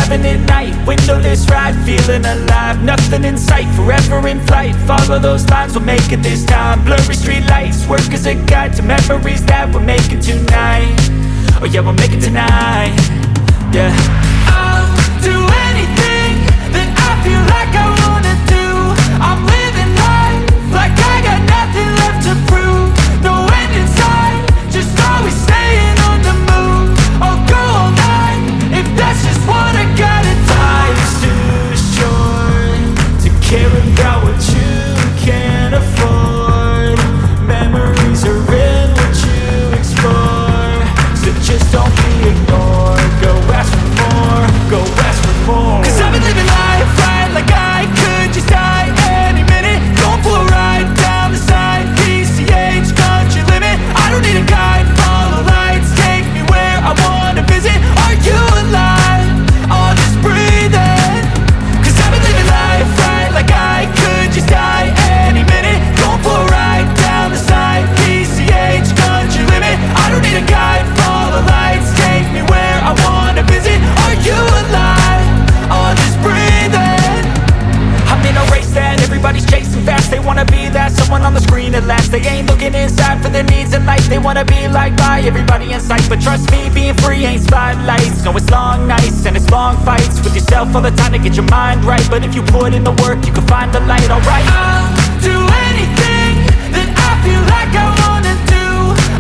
having it night, windowless ride, feeling alive. Nothing in sight, forever in flight. Follow those lines, we'll make it this time. Blurry street lights, work as a guide to memories that we're making tonight. Oh yeah, we'll make it tonight. Yeah. I'll do anything that I feel like I wanna do. I'm living life like I got nothing left to prove. No end in sight, just always staying on the move. I'll go all night if that's just what I gotta do. Life's too short to care about what you can't afford. Memories are in what you explore, so just don't be ignored. Go ask for more, go ask for more. Cause I've been living life right like I could just die any minute. Going for a ride down the side, PCH, country limit. I don't need a guide, follow lights, take me where I wanna visit. Are you alive? Or just breathing? Cause I've been living life right like I could just die any minute. Going for a ride down the side, PCH, country limit. I don't need a guide, follow lights, take me where I wanna visit. Are you alive? Or just breathing? I'm in a race that everybody's chasing fast. They wanna be that someone on the screen at last. They ain't looking inside for their needs in life. They wanna be liked by everybody in sight. But trust me, being free ain't spotlights. No, it's long nights and it's long fights with yourself all the time to get your mind right. But if you put in the work, you can find the light, alright. I'll do anything that I feel like I wanna do.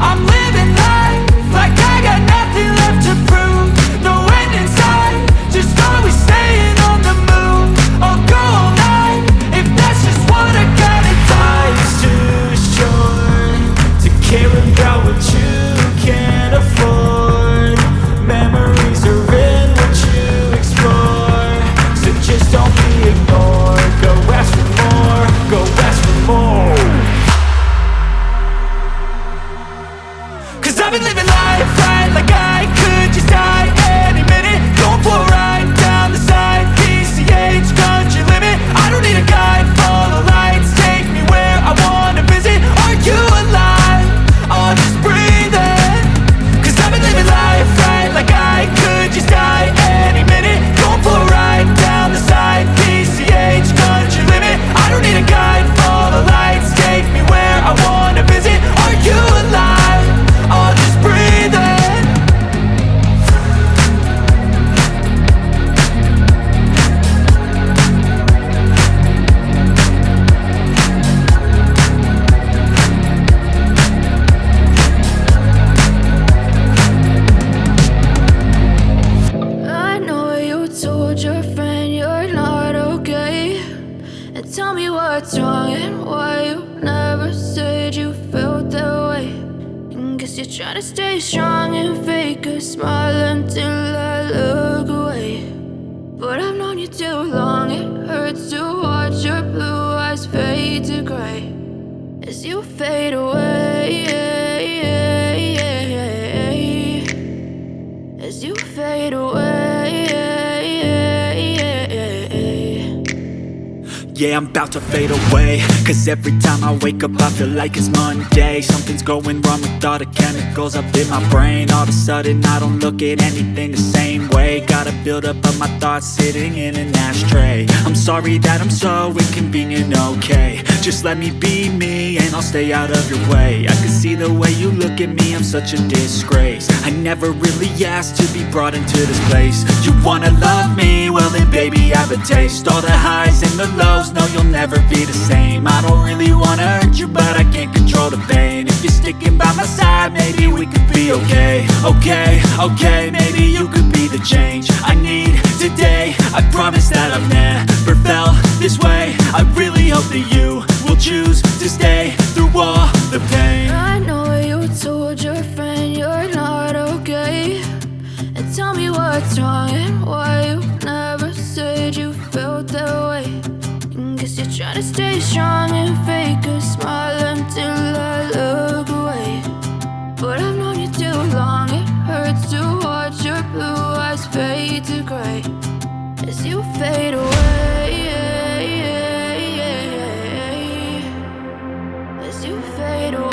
I'm living life like I got nothing left to prove. No end in sight, just always staying on the move. I'll go all night if that's just what I gotta do. Life's too short to care about what you can't afford. Memories are in what you explore, so just don't be ignored. Go ask for more, go ask for more. Cause I've been living life right like I could just die any minute. Going for a ride down the side, PCH, country limit. I don't need a guide, follow lights, take me where I wanna visit. Are you alive? Or just breathing? Cause I've been living life right like I could just die any minute. Going for a ride down the side, PCH, country limit. I don't need a guide, follow lights, take me where I wanna visit. Are you alive? Or just breathing? I know you told your friend you're not okay, and tell me what's wrong and why you never said you felt that way. And guess you're trying to stay strong and fake a smile until I look away. But I've known you too long, it hurts to watch your blue eyes fade to gray as you fade away, as you fade away. Yeah, I'm about to fade away, cause every time I wake up I feel like it's Monday. Something's going wrong with all the chemicals up in my brain. All of a sudden I don't look at anything the same way. Gotta build up of my thoughts sitting in an ashtray. I'm sorry that I'm so inconvenient, okay. Just let me be me and I'll stay out of your way. I can see the way you look at me, I'm such a disgrace. I never really asked to be brought into this place. You wanna love me? Well then baby I have a taste. All the highs and the lows, no you'll never be the same. I don't really wanna hurt you but I can't control the pain. If you're sticking by my side maybe we could be okay. Okay, maybe you could be the change I need today. I promise that I've never felt this way. I really hope that you will choose to stay through all the pain. I know you told your friend you're not okay, and tell me what's wrong and why you never said you felt that way. And guess you're trying to stay strong and fake a smile until I look away. But I've known you too long, it hurts to watch your blue eyes fade to gray as you fade away, as you fade away.